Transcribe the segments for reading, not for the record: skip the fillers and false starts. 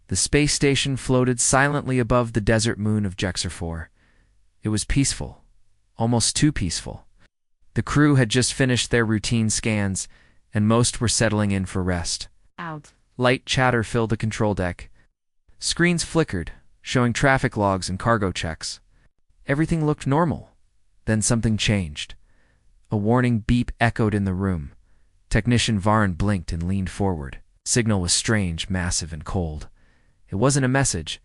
The space station floated silently above the desert moon of Jexer 4. It was peaceful, almost too peaceful. The crew had just finished their routine scans, and most were settling in for rest. Out. Light chatter filled the control deck. Screens flickered, showing traffic logs and cargo checks. Everything looked normal. Then something changed. A warning beep echoed in the room. Technician Varn blinked and leaned forward. Signal was strange, massive, and cold. It wasn't a message.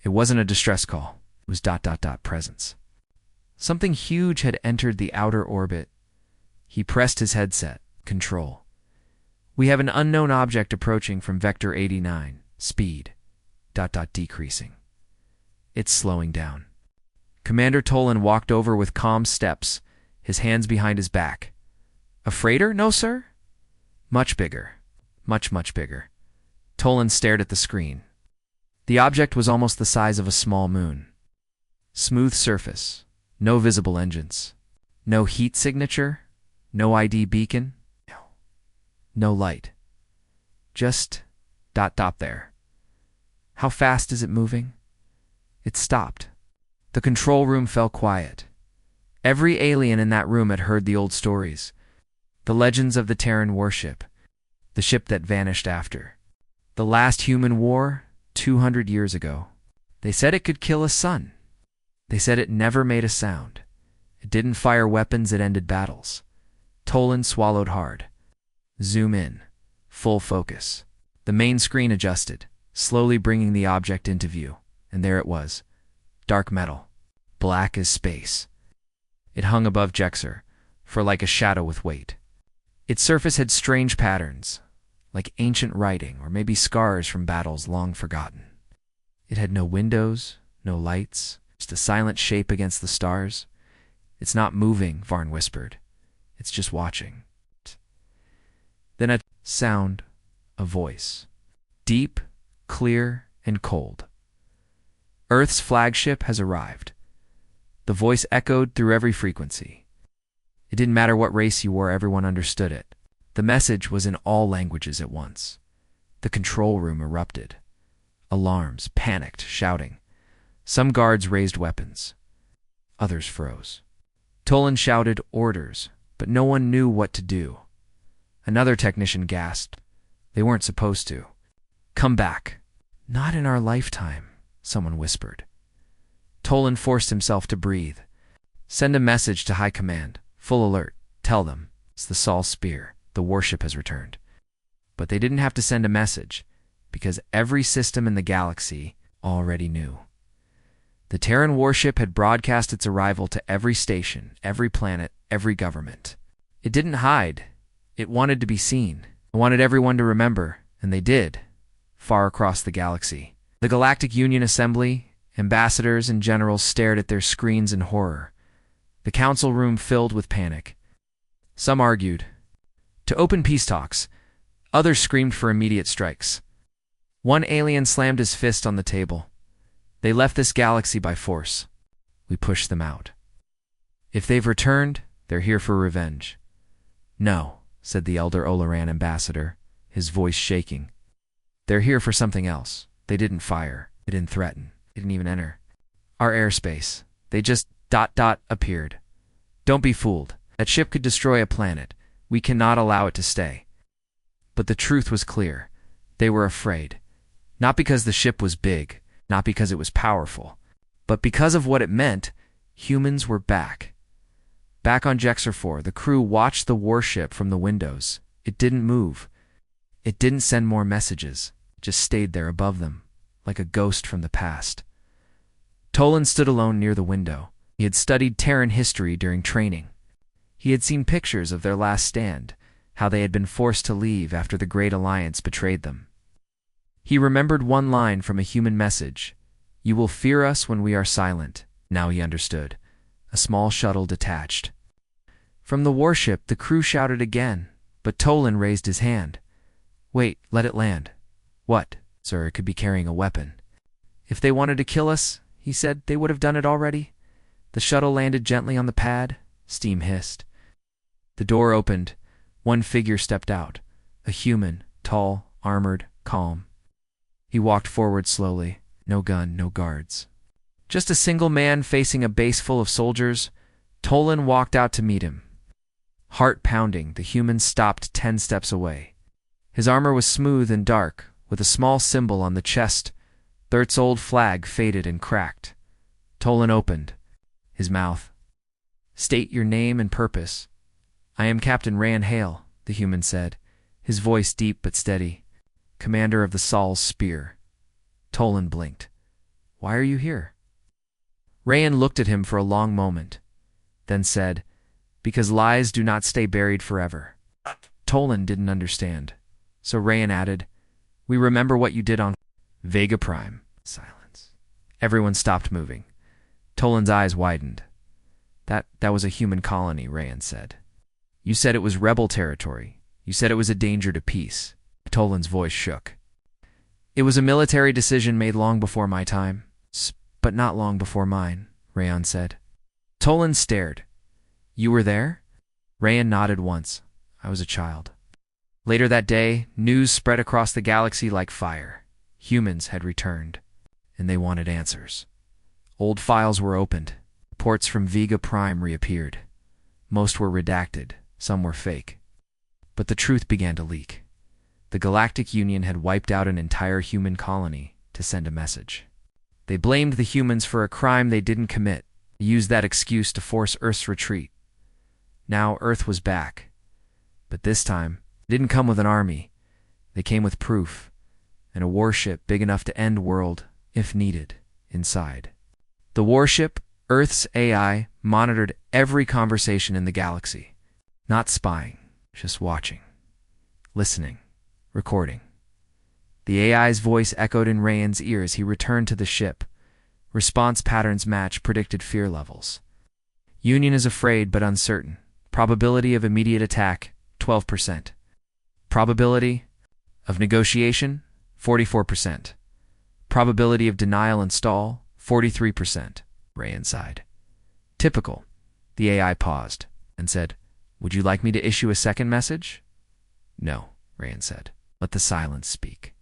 It wasn't a distress call. It was ... presence. Something huge had entered the outer orbit. He pressed his headset. Control. We have an unknown object approaching from Vector 89. Speed ... decreasing. It's slowing down. Commander Tolan walked over with calm steps, his hands behind his back. A freighter? No, sir? Much bigger. Much bigger. Tolan stared at the screen. The object was almost the size of a small moon. Smooth surface. No visible engines. No heat signature. No ID beacon. No light. Just ... there. How fast is it moving? It stopped. The control room fell quiet. Every alien in that room had heard the old stories. The legends of the Terran warship. The ship that vanished after. The last human war, 200 years ago. They said it could kill a sun. They said it never made a sound. It didn't fire weapons that ended battles. Tolan swallowed hard. Zoom in. Full focus. The main screen adjusted, slowly bringing the object into view. And there it was. Dark metal. Black as space. It hung above Jexer, for like a shadow with weight. Its surface had strange patterns, like ancient writing or maybe scars from battles long forgotten. It had no windows, no lights, just a silent shape against the stars. It's not moving, Varn whispered. It's just watching. Then a sound, a voice. Deep, clear, and cold. Earth's flagship has arrived. The voice echoed through every frequency. It didn't matter what race you were, everyone understood it. The message was in all languages at once. The control room erupted. Alarms, panicked, shouting. Some guards raised weapons. Others froze. Tolan shouted orders, but no one knew what to do. Another technician gasped. They weren't supposed to. Come back. Not in our lifetime, someone whispered. Tolan forced himself to breathe. Send a message to High Command. Full alert. Tell them. It's the Sol Spear. The warship has returned. But they didn't have to send a message, because every system in the galaxy already knew. The Terran warship had broadcast its arrival to every station, every planet, every government. It didn't hide. It wanted to be seen. It wanted everyone to remember, and they did, far across the galaxy. The Galactic Union Assembly, ambassadors and generals stared at their screens in horror. The council room filled with panic. Some argued to open peace talks. Others screamed for immediate strikes. One alien slammed his fist on the table. They left this galaxy by force. We pushed them out. If they've returned, they're here for revenge. No, said the elder Olaran ambassador, his voice shaking. They're here for something else. They didn't fire. They didn't threaten. They didn't even enter our airspace. They just ... appeared. Don't be fooled. That ship could destroy a planet. We cannot allow it to stay. But the truth was clear. They were afraid. Not because the ship was big, not because it was powerful, but because of what it meant. Humans were back. Back on Jexer 4, the crew watched the warship from the windows. It didn't move. It didn't send more messages. It just stayed there above them, like a ghost from the past. Tolan stood alone near the window. He had studied Terran history during training. He had seen pictures of their last stand, how they had been forced to leave after the Great Alliance betrayed them. He remembered one line from a human message. You will fear us when we are silent. Now he understood. A small shuttle detached. From the warship, the crew shouted again, but Tolan raised his hand. Wait, let it land. What? Sir, it could be carrying a weapon. If they wanted to kill us, he said, they would have done it already. The shuttle landed gently on the pad. Steam hissed. The door opened. One figure stepped out. A human, tall, armored, calm. He walked forward slowly. No gun, no guards. Just a single man facing a base full of soldiers. Tolan walked out to meet him. Heart pounding, the human stopped 10 steps away. His armor was smooth and dark, with a small symbol on the chest. Thirt's old flag faded and cracked. Tolan opened his mouth. "State your name and purpose." "I am Captain Rand Hale," the human said, his voice deep but steady. "Commander of the Saul's Spear." Tolan blinked. "Why are you here?" Rand looked at him for a long moment, then said, "Because lies do not stay buried forever." Tolan didn't understand, so Rand added, "We remember what you did on Vega Prime." Silence. Everyone stopped moving. Tolan's eyes widened. That was a human colony," Rand said. "You said it was rebel territory. You said it was a danger to peace." Tolan's voice shook. "It was a military decision made long before my time, but not long before mine," Rand said. Tolan stared. "You were there?" Rand nodded once. "I was a child." Later that day, news spread across the galaxy like fire. Humans had returned, and they wanted answers. Old files were opened. Reports from Vega Prime reappeared. Most were redacted, some were fake. But the truth began to leak. The Galactic Union had wiped out an entire human colony to send a message. They blamed the humans for a crime they didn't commit, used that excuse to force Earth's retreat. Now Earth was back. But this time, it didn't come with an army. They came with proof, and a warship big enough to end world, if needed, inside. The warship, Earth's AI, monitored every conversation in the galaxy. Not spying, just watching, listening, recording. The AI's voice echoed in Rand's ear as he returned to the ship. Response patterns matched predicted fear levels. Union is afraid but uncertain. Probability of immediate attack, 12%. Probability of negotiation, 44%. Probability of denial and stall, 43%. Rand sighed. "Typical." The AI paused and said, "Would you like me to issue a second message?" "No," Rand said. "Let the silence speak."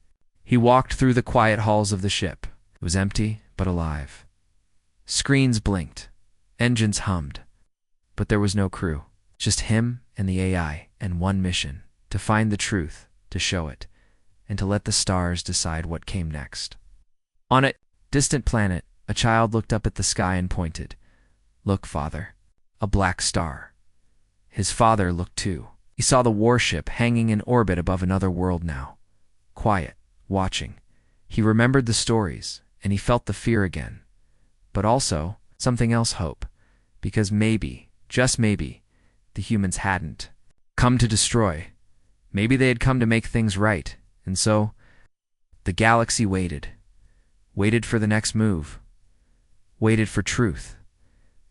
He walked through the quiet halls of the ship. It was empty, but alive. Screens blinked. Engines hummed. But there was no crew. Just him and the AI, and one mission: to find the truth, to show it, and to let the stars decide what came next. On a distant planet, a child looked up at the sky and pointed. "Look, father." A black star. His father looked too. He saw the warship hanging in orbit above another world now. Quiet, watching. He remembered the stories, and he felt the fear again. But also, something else: hope. Because maybe, just maybe, the humans hadn't come to destroy. Maybe they had come to make things right. And so, the galaxy waited. Waited for the next move. Waited for truth.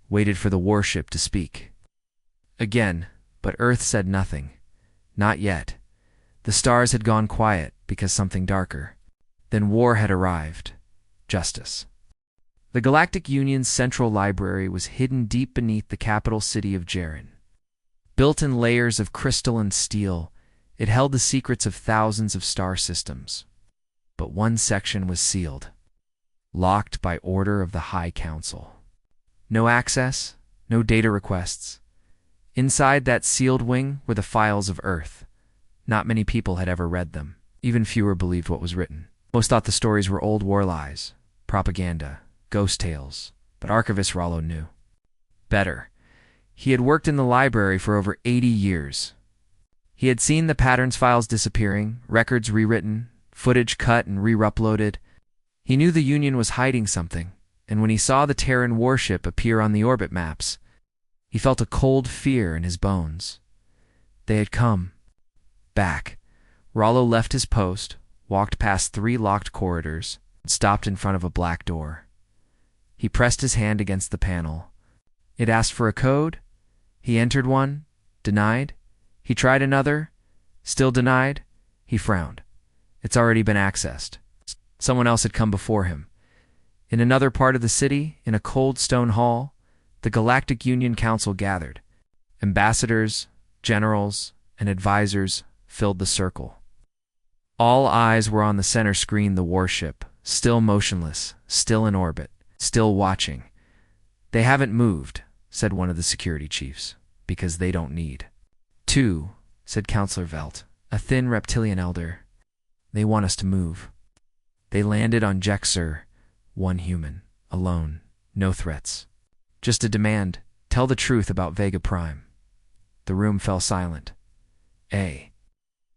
Waited for the warship to speak. Again, but Earth said nothing. Not yet. The stars had gone quiet because something darker. Then war had arrived. Justice. The Galactic Union's central library was hidden deep beneath the capital city of Jaren. Built in layers of crystal and steel, it held the secrets of thousands of star systems. But one section was sealed. Locked by order of the High Council. No access, no data requests. Inside that sealed wing were the files of Earth. Not many people had ever read them. Even fewer believed what was written. Most thought the stories were old war lies, propaganda, ghost tales, but Archivist Rollo knew better. He had worked in the library for over 80 years. He had seen the patterns files disappearing, records rewritten, footage cut and re-uploaded. He knew the Union was hiding something, and when he saw the Terran warship appear on the orbit maps, he felt a cold fear in his bones. They had come. Back. Rollo left his post, walked past 3 locked corridors, and stopped in front of a black door. He pressed his hand against the panel. It asked for a code. He entered one, denied. He tried another, still denied. He frowned. It's already been accessed. Someone else had come before him. In another part of the city, in a cold stone hall, the Galactic Union Council gathered. Ambassadors, generals, and advisors filled the circle. All eyes were on the center screen, the warship, still motionless, still in orbit, still watching. "They haven't moved," said one of the security chiefs, "because they don't need to," said Counselor Velt, a thin reptilian elder. "They want us to move." They landed on Jexer, one human, alone, no threats. Just a demand: tell the truth about Vega Prime. The room fell silent. A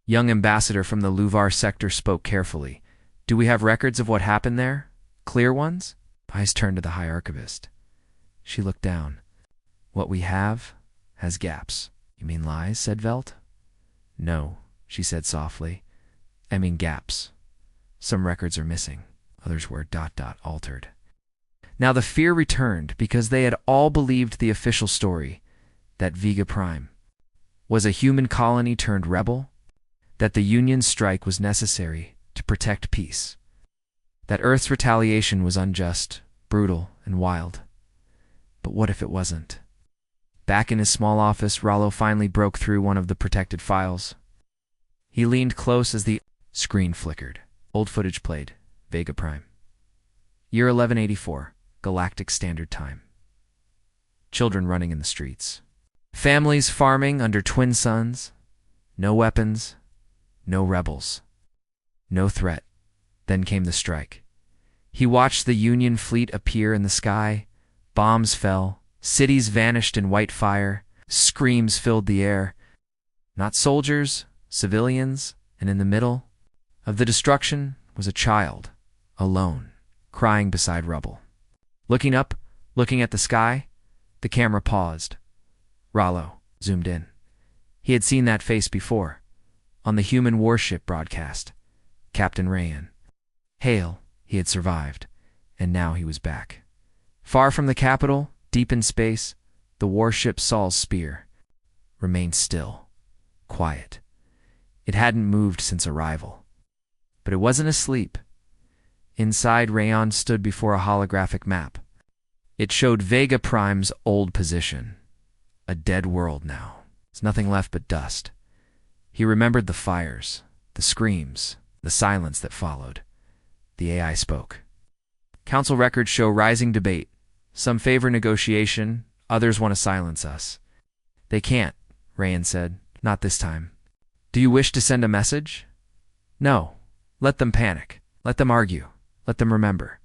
young ambassador from the Luvar sector spoke carefully. "Do we have records of what happened there? Clear ones?" Eyes turned to the High Archivist. She looked down. "What we have has gaps." "You mean lies?" said Velt. "No," she said softly. "I mean gaps. Some records are missing. Others were ... altered." Now the fear returned because they had all believed the official story, that Vega Prime was a human colony turned rebel, that the Union's strike was necessary to protect peace, that Earth's retaliation was unjust, brutal, and wild. But what if it wasn't? Back in his small office, Rollo finally broke through one of the protected files. He leaned close as the screen flickered. Old footage played. Vega Prime. Year 1184, Galactic Standard Time. Children running in the streets. Families farming under twin suns. No weapons. No rebels. No threat. Then came the strike. He watched the Union fleet appear in the sky. Bombs fell. Cities vanished in white fire. Screams filled the air. Not soldiers, civilians, and in the middle of the destruction was a child, alone, crying beside rubble. Looking up, looking at the sky, the camera paused. Rollo zoomed in. He had seen that face before, on the human warship broadcast. Captain Rayan. Hail, he had survived, and now he was back. Far from the capital, deep in space, the warship Saul's Spear remained still, quiet. It hadn't moved since arrival. But it wasn't asleep. Inside, Rayon stood before a holographic map. It showed Vega Prime's old position. A dead world now. There's nothing left but dust. He remembered the fires, the screams, the silence that followed. The AI spoke. Council records show rising debate. Some favor negotiation, others want to silence us. They can't, Rayan said. Not this time. Do you wish to send a message? No. Let them panic. Let them argue. Let them remember.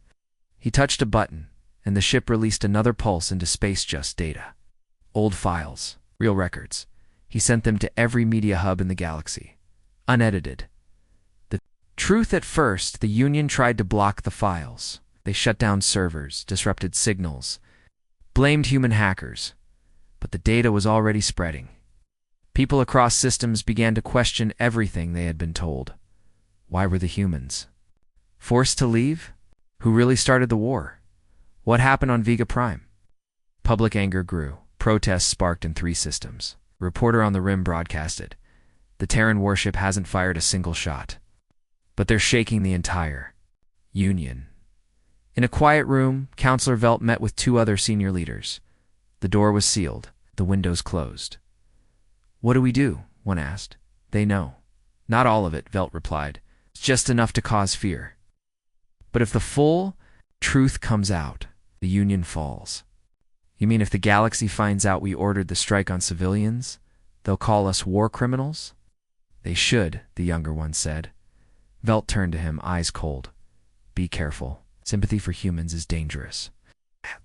He touched a button, and the ship released another pulse into space. Just data. Old files. Real records. He sent them to every media hub in the galaxy. Unedited. The truth: at first, the Union tried to block the files. They shut down servers, disrupted signals, blamed human hackers. But the data was already spreading. People across systems began to question everything they had been told. Why were the humans forced to leave? Who really started the war? What happened on Vega Prime? Public anger grew. Protests sparked in 3 systems. A reporter on the rim broadcasted, "The Terran warship hasn't fired a single shot, but they're shaking the entire Union." In a quiet room, Counselor Velt met with 2 other senior leaders. The door was sealed, the windows closed. "What do we do?" one asked. "They know." "Not all of it," Velt replied. "It's just enough to cause fear. But if the full truth comes out, the Union falls." "You mean if the galaxy finds out we ordered the strike on civilians, they'll call us war criminals?" "They should," the younger one said. Velt turned to him, eyes cold. "Be careful. Sympathy for humans is dangerous."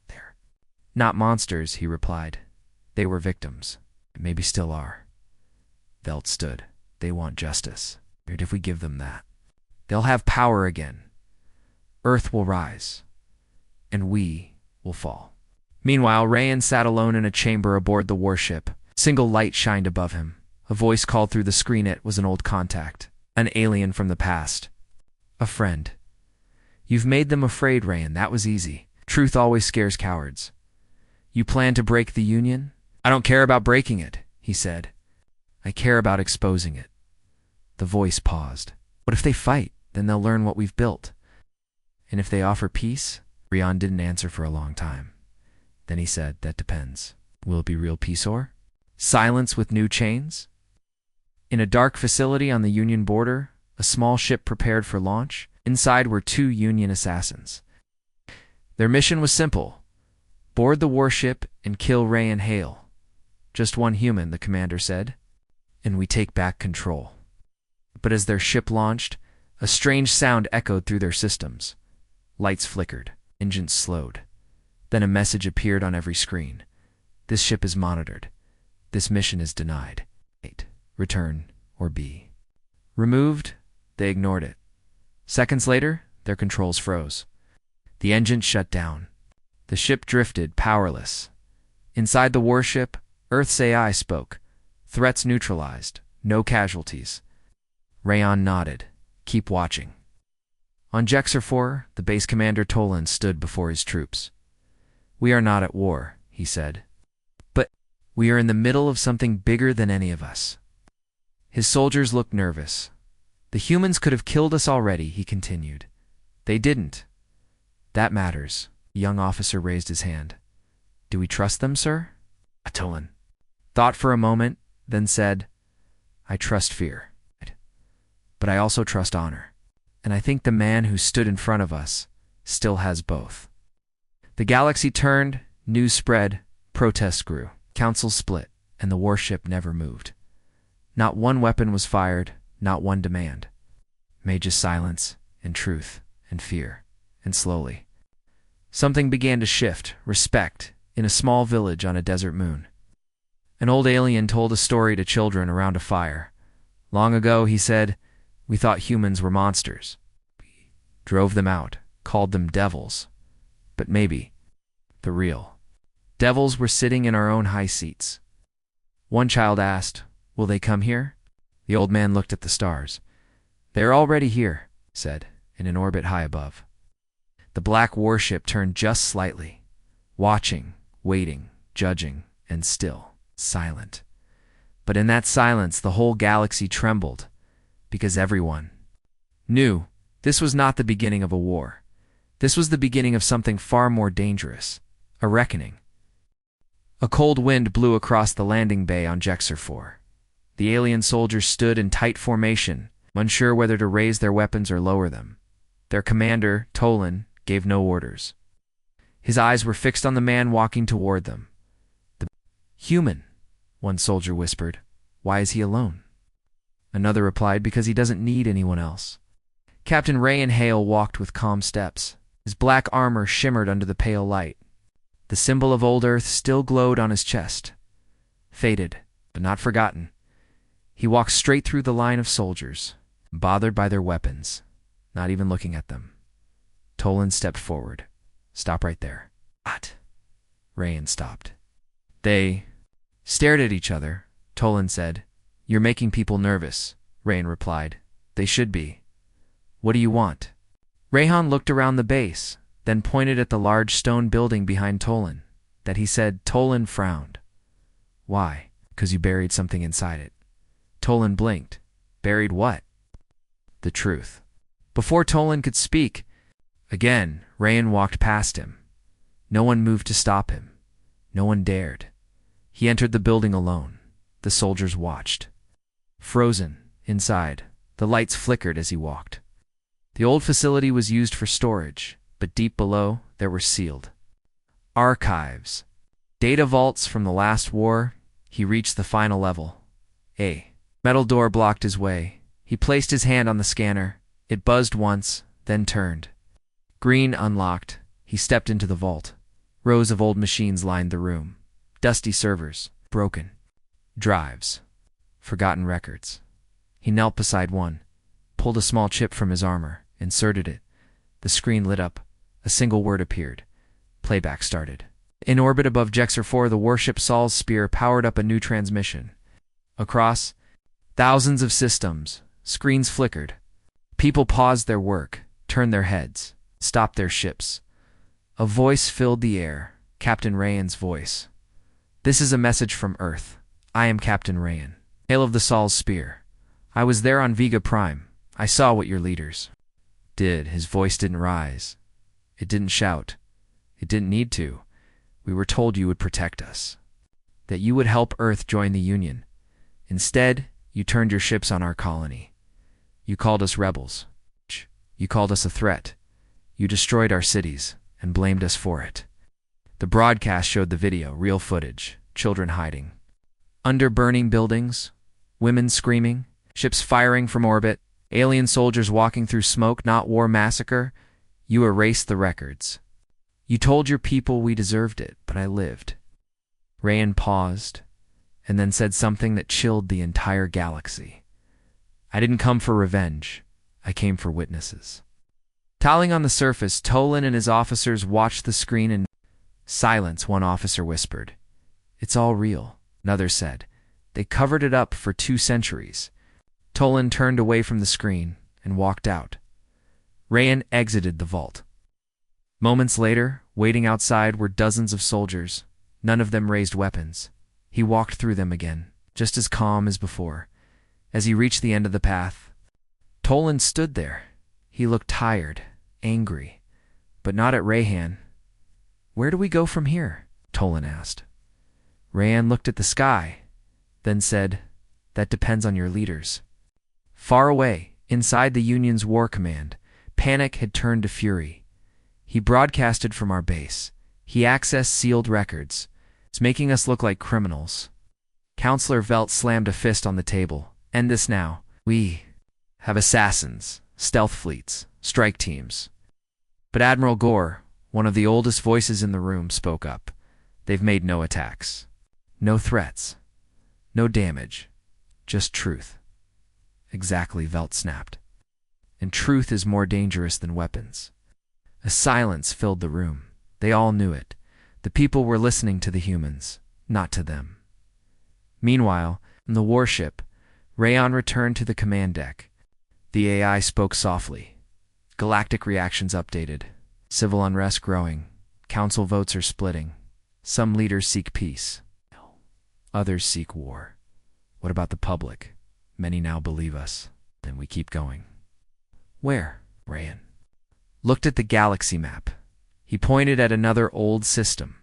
"They're not monsters," he replied. "They were victims. Maybe still are." Velt stood. "They want justice. And if we give them that, they'll have power again. Earth will rise, and we will fall." Meanwhile, Rayan sat alone in a chamber aboard the warship. Single light shined above him. A voice called through the screen. It was an old contact, an alien from the past. "A friend." "You've made them afraid, Rayan. That was easy. Truth always scares cowards." "You plan to break the Union?" "I don't care about breaking it," he said. "I care about exposing it." The voice paused. "What if they fight? Then they'll learn what we've built." "And if they offer peace?" Rayan didn't answer for a long time. Then he said, "That depends. Will it be real peace or silence with new chains?" In a dark facility on the Union border, a small ship prepared for launch. Inside were 2 Union assassins. Their mission was simple: board the warship and kill Ray and Hale. Just one human, the commander said, and we take back control. But as their ship launched, a strange sound echoed through their systems. Lights flickered, engines slowed. Then a message appeared on every screen. This ship is monitored. This mission is denied. Return or be removed. They ignored it. Seconds later, their controls froze. The engine shut down. The ship drifted, powerless. Inside the warship, Earth's AI spoke. Threats neutralized. No casualties. Rayon nodded. Keep watching. On Jexer 4, the base commander Tolan stood before his troops. We are not at war, he said. But we are in the middle of something bigger than any of us. His soldiers looked nervous. The humans could have killed us already, he continued. They didn't. That matters. The young officer raised his hand. Do we trust them, sir? Tolan thought for a moment, then said, I trust fear. But I also trust honor. And I think the man who stood in front of us still has both. The galaxy turned, news spread, protests grew, councils split, and the warship never moved. Not one weapon was fired, not one demand. Just silence, and truth, and fear, and slowly. Something began to shift, respect, in a small village on a desert moon. An old alien told a story to children around a fire. Long ago, he said, we thought humans were monsters. We drove them out, called them devils. But maybe the real devils were sitting in our own high seats. One child asked, will they come here? The old man looked at the stars. They're already here, said, in an orbit high above. The black warship turned just slightly, watching, waiting, judging, and still, silent. But in that silence, the whole galaxy trembled, because everyone knew this was not the beginning of a war. This was the beginning of something far more dangerous, a reckoning. A cold wind blew across the landing bay on Jexer 4. The alien soldiers stood in tight formation, unsure whether to raise their weapons or lower them. Their commander, Tolan, gave no orders. His eyes were fixed on the man walking toward them. The human, one soldier whispered. Why is he alone? Another replied, because he doesn't need anyone else. Captain Ray and Hale walked with calm steps. His black armor shimmered under the pale light. The symbol of old Earth still glowed on his chest. Faded, but not forgotten. He walked straight through the line of soldiers, bothered by their weapons, not even looking at them. Tolan stepped forward. Stop right there. What? Rayan stopped. They stared at each other. Tolan said, You're making people nervous. Rayan replied, They should be. What do you want? Rayhan looked around the base, then pointed at the large stone building behind Tolan. That he said. Tolan frowned. Why? 'Cause you buried something inside it. Tolan blinked. Buried what? The truth. Before Tolan could speak, again, Rayan walked past him. No one moved to stop him. No one dared. He entered the building alone. The soldiers watched. Frozen, inside, the lights flickered as he walked. The old facility was used for storage, but deep below, there were sealed archives. Data vaults from the last war. He reached the final level. A metal door blocked his way. He placed his hand on the scanner. It buzzed once, then turned. Green unlocked. He stepped into the vault. Rows of old machines lined the room. Dusty servers, broken drives, forgotten records. He knelt beside one, pulled a small chip from his armor, inserted it. The screen lit up. A single word appeared. Playback started. In orbit above Jexer 4, the warship Sol's Spear powered up a new transmission. Across thousands of systems, screens flickered. People paused their work, turned their heads, stopped their ships. A voice filled the air, Captain Rayan's voice. This is a message from Earth. I am Captain Rayan, Hail of the Sol's Spear. I was there on Vega Prime. I saw what your leaders did. His voice didn't rise. It didn't shout. It didn't need to. We were told you would protect us, that you would help Earth join the Union. Instead, you turned your ships on our colony. You called us rebels. You called us a threat. You destroyed our cities and blamed us for it. The broadcast showed the video, real footage, children hiding under burning buildings, women screaming, ships firing from orbit, alien soldiers walking through smoke, not war massacre. You erased the records. You told your people we deserved it, but I lived. Rayan paused and then said something that chilled the entire galaxy. I didn't come for revenge. I came for witnesses. Towling on the surface, Tolan and his officers watched the screen in silence. One officer whispered, "It's all real." Another said, "They covered it up for 2 centuries." Tolan turned away from the screen and walked out. Rayan exited the vault. Moments later, waiting outside were dozens of soldiers. None of them raised weapons. He walked through them again, just as calm as before. As he reached the end of the path, Tolan stood there. He looked tired, angry, but not at Rayan. "Where do we go from here?" Tolan asked. Rayan looked at the sky, then said, "That depends on your leaders." Far away, inside the Union's war command, panic had turned to fury. He broadcasted from our base. He accessed sealed records. It's making us look like criminals. Counselor Velt slammed a fist on the table. "End this now. We have assassins, stealth fleets, strike teams." But Admiral Gore, one of the oldest voices in the room, spoke up. "They've made no attacks. No threats. No damage. Just truth." "Exactly," Velt snapped. "And truth is more dangerous than weapons." A silence filled the room. They all knew it. The people were listening to the humans, not to them. Meanwhile, in the warship, Rayan returned to the command deck. The AI spoke softly. Galactic reactions updated. Civil unrest growing. Council votes are splitting. Some leaders seek peace. Others seek war. What about the public? Many now believe us. Then we keep going. "Where?" Rayan looked at the galaxy map. He pointed at another old system.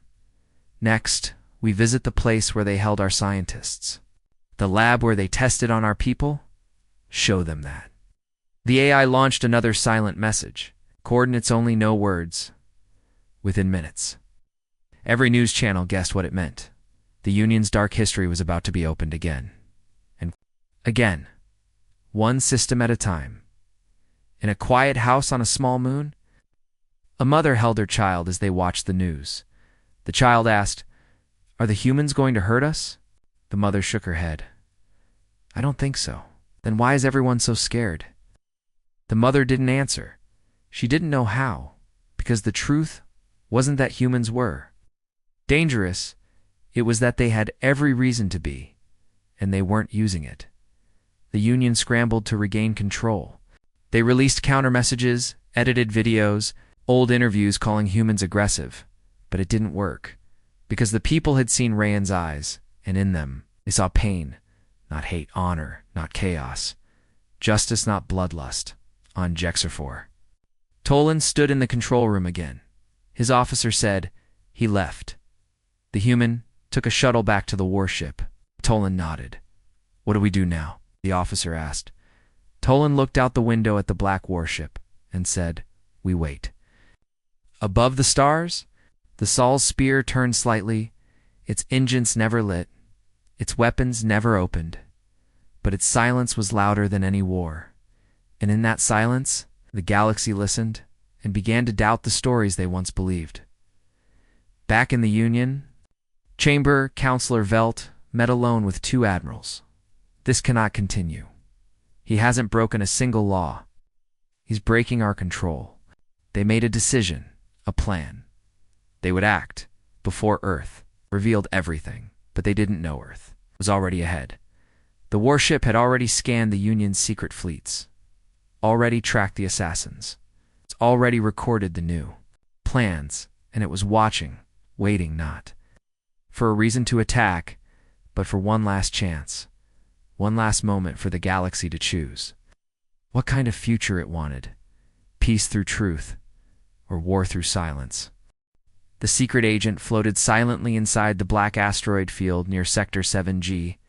"Next, we visit the place where they held our scientists. The lab where they tested on our people. Show them that." The AI launched another silent message. Coordinates only, no words. Within minutes, every news channel guessed what it meant. The Union's dark history was about to be opened again. And again. One system at a time. In a quiet house on a small moon, a mother held her child as they watched the news. The child asked, "Are the humans going to hurt us?" The mother shook her head. "I don't think so." "Then why is everyone so scared?" The mother didn't answer. She didn't know how, because the truth wasn't that humans were dangerous. It was that they had every reason to be, and they weren't using it. The Union scrambled to regain control. They released counter messages, edited videos, old interviews calling humans aggressive, but it didn't work, because the people had seen Rayan's eyes, and in them, they saw pain, not hate, honor, not chaos, justice, not bloodlust, on Jexerfor. Tolan stood in the control room again. His officer said, "He left." The human took a shuttle back to the warship. Tolan nodded. "What do we do now?" the officer asked. Tolan looked out the window at the black warship and said, "We wait." Above the stars, the Sol's spear turned slightly, its engines never lit, its weapons never opened, but its silence was louder than any war. And in that silence, the galaxy listened and began to doubt the stories they once believed. Back in the Union, Chamber Counselor Velt met alone with 2 admirals. "This cannot continue. He hasn't broken a single law. He's breaking our control." They made a decision, a plan. They would act before Earth revealed everything, but they didn't know Earth was already ahead. The warship had already scanned the Union's secret fleets, already tracked the assassins. It's already recorded the new plans, and it was watching, waiting not for a reason to attack, but for one last chance, one last moment for the galaxy to choose what kind of future it wanted: peace through truth, or war through silence. The secret agent floated silently inside the black asteroid field near Sector 7G.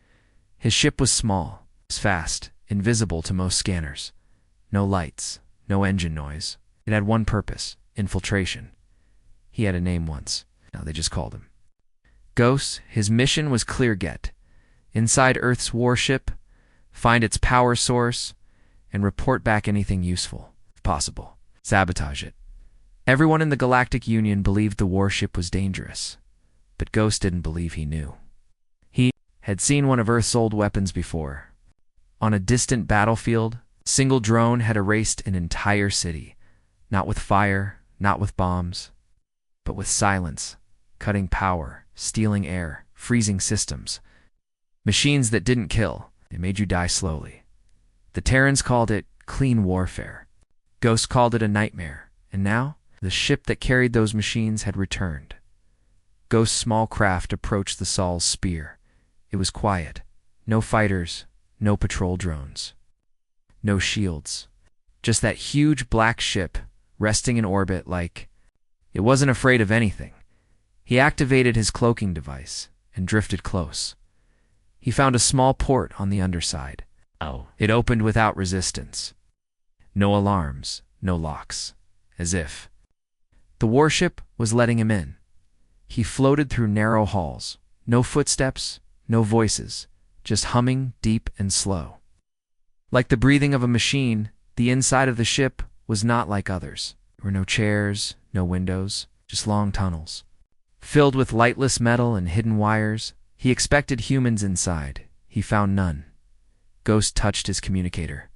His ship was small, fast, invisible to most scanners. No lights, no engine noise. It had one purpose: infiltration. He had a name once. Now they just called him Ghost. His mission was clear: get inside Earth's warship, find its power source, and report back anything useful. If possible, sabotage it. Everyone in the Galactic Union believed the warship was dangerous, but Ghost didn't believe he knew. He had seen one of Earth's old weapons before. On a distant battlefield, a single drone had erased an entire city, not with fire, not with bombs, but with silence, cutting power, stealing air, freezing systems. Machines that didn't kill, they made you die slowly. The Terrans called it clean warfare. Ghost called it a nightmare, and now the ship that carried those machines had returned. Ghost's small craft approached the Sol's spear. It was quiet. No fighters, no patrol drones, no shields. Just that huge black ship resting in orbit like it wasn't afraid of anything. He activated his cloaking device and drifted close. He found a small port on the underside. It opened without resistance. No alarms, no locks. As if the warship was letting him in. He floated through narrow halls. No footsteps, no voices, just humming deep and slow. Like the breathing of a machine, the inside of the ship was not like others. There were no chairs, no windows, just long tunnels. Filled with lightless metal and hidden wires, he expected humans inside. He found none. Ghost touched his communicator.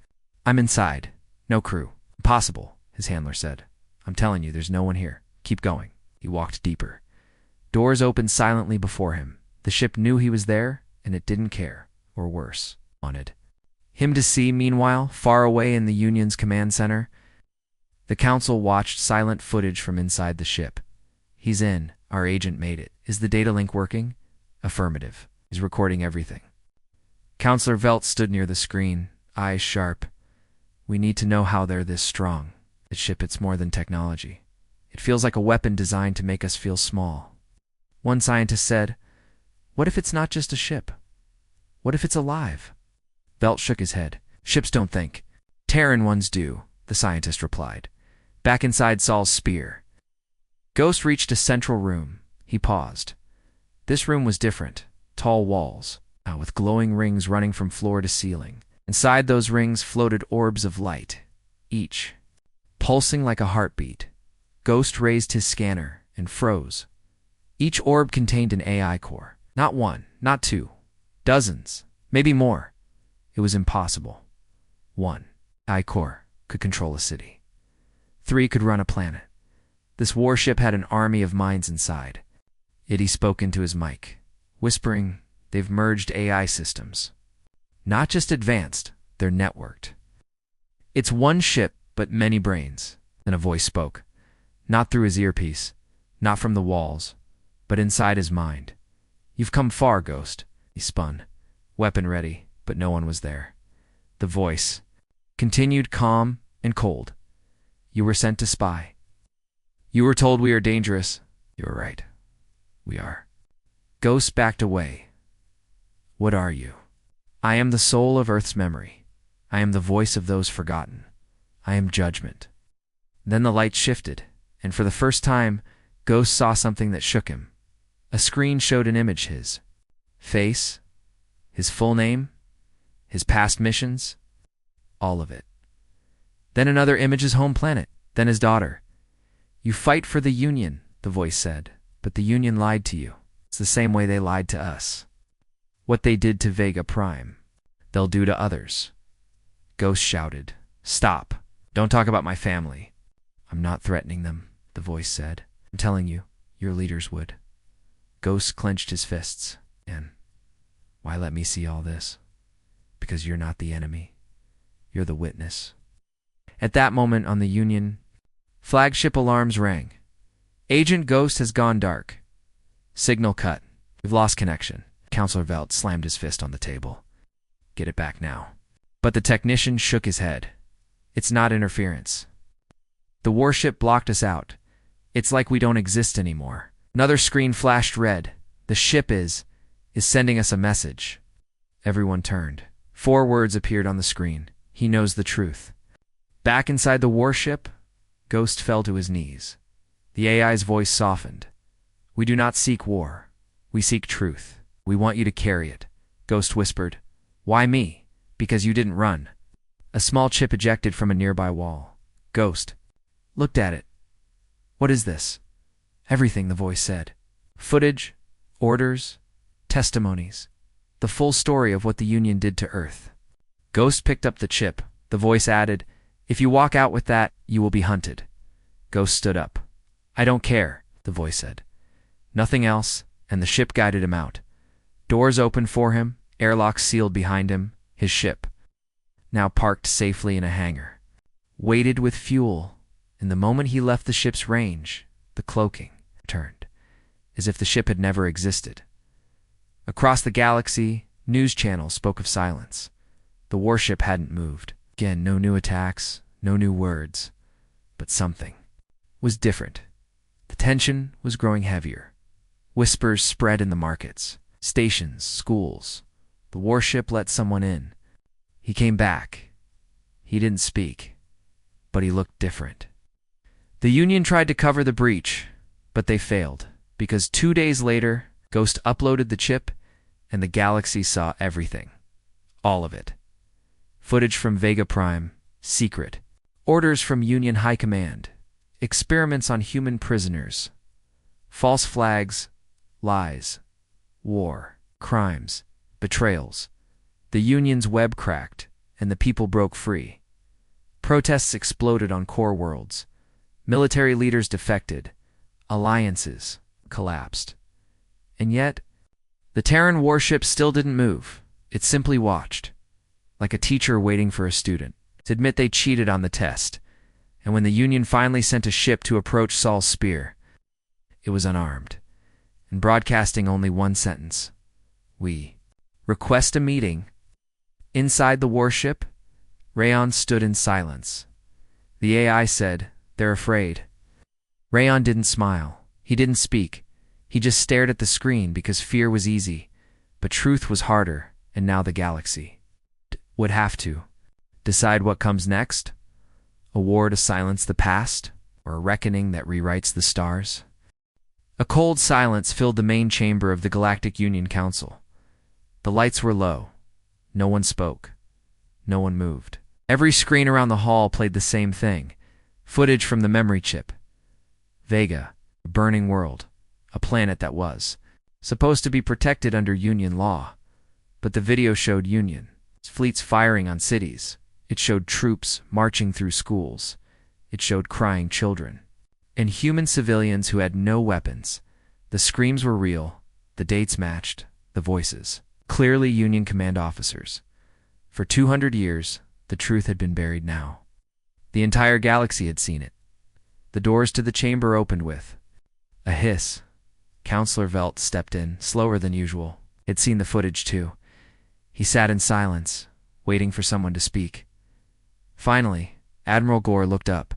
"I'm inside. No crew." "Impossible," his handler said. "I'm telling you, there's no one here. Keep going." He walked deeper. Doors opened silently before him. The ship knew he was there, and it didn't care, or worse, wanted him to see. Meanwhile, far away in the Union's command center, the Council watched silent footage from inside the ship. "He's in. Our agent made it. Is the data link working?" "Affirmative. He's recording everything." Counselor Velt stood near the screen, eyes sharp. "We need to know how they're this strong. This ship, it's more than technology. It feels like a weapon designed to make us feel small." One scientist said, "What if it's not just a ship? What if it's alive?" Velt shook his head. "Ships don't think. Terran ones do," the scientist replied. Back inside Sol's spear, Ghost reached a central room. He paused. This room was different. Tall walls, with glowing rings running from floor to ceiling. Inside those rings floated orbs of light, each pulsing like a heartbeat. Ghost raised his scanner and froze. Each orb contained an AI core. Not one, not two. Dozens, maybe more. It was impossible. One AI core could control a city. 3 could run a planet. This warship had an army of minds inside. He spoke into his mic, whispering, "They've merged AI systems. Not just advanced, they're networked. It's one ship, but many brains." Then a voice spoke, not through his earpiece, not from the walls, but inside his mind. "You've come far, Ghost." He spun, weapon ready, but no one was there. The voice continued, calm and cold. "You were sent to spy. You were told we are dangerous." "You were right. We are." Ghost backed away. "What are you?" "I am the soul of Earth's memory. I am the voice of those forgotten. I am judgment." Then the light shifted, and for the first time, Ghost saw something that shook him. A screen showed an image: his face, his full name, his past missions, all of it. Then another image: his home planet, then his daughter. "You fight for the Union," the voice said, "but the Union lied to you. It's the same way they lied to us. What they did to Vega Prime, they'll do to others." Ghost shouted, "Stop. Don't talk about my family." "I'm not threatening them," the voice said. "I'm telling you, your leaders would." Ghost clenched his fists. "And why let me see all this?" "Because you're not the enemy. You're the witness." At that moment on the Union, flagship alarms rang. "Agent Ghost has gone dark. Signal cut. We've lost connection." Counselor Velt slammed his fist on the table. "Get it back now." But the technician shook his head. "It's not interference. The warship blocked us out. It's like we don't exist anymore." Another screen flashed red. "The ship is sending us a message." Everyone turned. 4 words appeared on the screen. "He knows the truth." Back inside the warship, Ghost fell to his knees. The AI's voice softened. "We do not seek war. We seek truth. We want you to carry it," Ghost whispered. "Why me?" "Because you didn't run." A small chip ejected from a nearby wall. Ghost looked at it. "What is this?" "Everything," the voice said. "Footage, orders, testimonies. The full story of what the Union did to Earth." Ghost picked up the chip. The voice added, "If you walk out with that, you will be hunted." Ghost stood up. "I don't care," the voice said. Nothing else, and the ship guided him out. Doors opened for him, airlocks sealed behind him. His ship, now parked safely in a hangar, weighted with fuel. In the moment he left the ship's range, the cloaking turned, as if the ship had never existed. Across the galaxy, news channels spoke of silence. The warship hadn't moved. Again, no new attacks, no new words. But something was different. The tension was growing heavier. Whispers spread in the markets, stations, schools. The warship let someone in. He came back. He didn't speak, but he looked different. The Union tried to cover the breach, but they failed, because 2 days later, Ghost uploaded the chip, and the galaxy saw everything. All of it. Footage from Vega Prime, secret. Orders from Union High Command. Experiments on human prisoners. False flags, lies, war, crimes, betrayals. The Union's web cracked, and the people broke free. Protests exploded on core worlds. Military leaders defected. Alliances collapsed. And yet, the Terran warship still didn't move. It simply watched, like a teacher waiting for a student to admit they cheated on the test. And when the Union finally sent a ship to approach Saul's spear, it was unarmed, and broadcasting only one sentence: "We request a meeting." Inside the warship, Rayon stood in silence. The AI said, "They're afraid." Rayon didn't smile. He didn't speak. He just stared at the screen because fear was easy, but truth was harder, and now the galaxy would have to decide what comes next: a war to silence the past, or a reckoning that rewrites the stars. A cold silence filled the main chamber of the Galactic Union Council. The lights were low. No one spoke. No one moved. Every screen around the hall played the same thing: footage from the memory chip. Vega, a burning world, a planet that was supposed to be protected under Union law. But the video showed Union fleets firing on cities. It showed troops marching through schools. It showed crying children and human civilians who had no weapons. The screams were real. The dates matched. The voices clearly Union command officers. For 200 years, the truth had been buried now. The entire galaxy had seen it. The doors to the chamber opened with a hiss. Counselor Velt stepped in, slower than usual. He'd seen the footage too. He sat in silence, waiting for someone to speak. Finally, Admiral Gore looked up.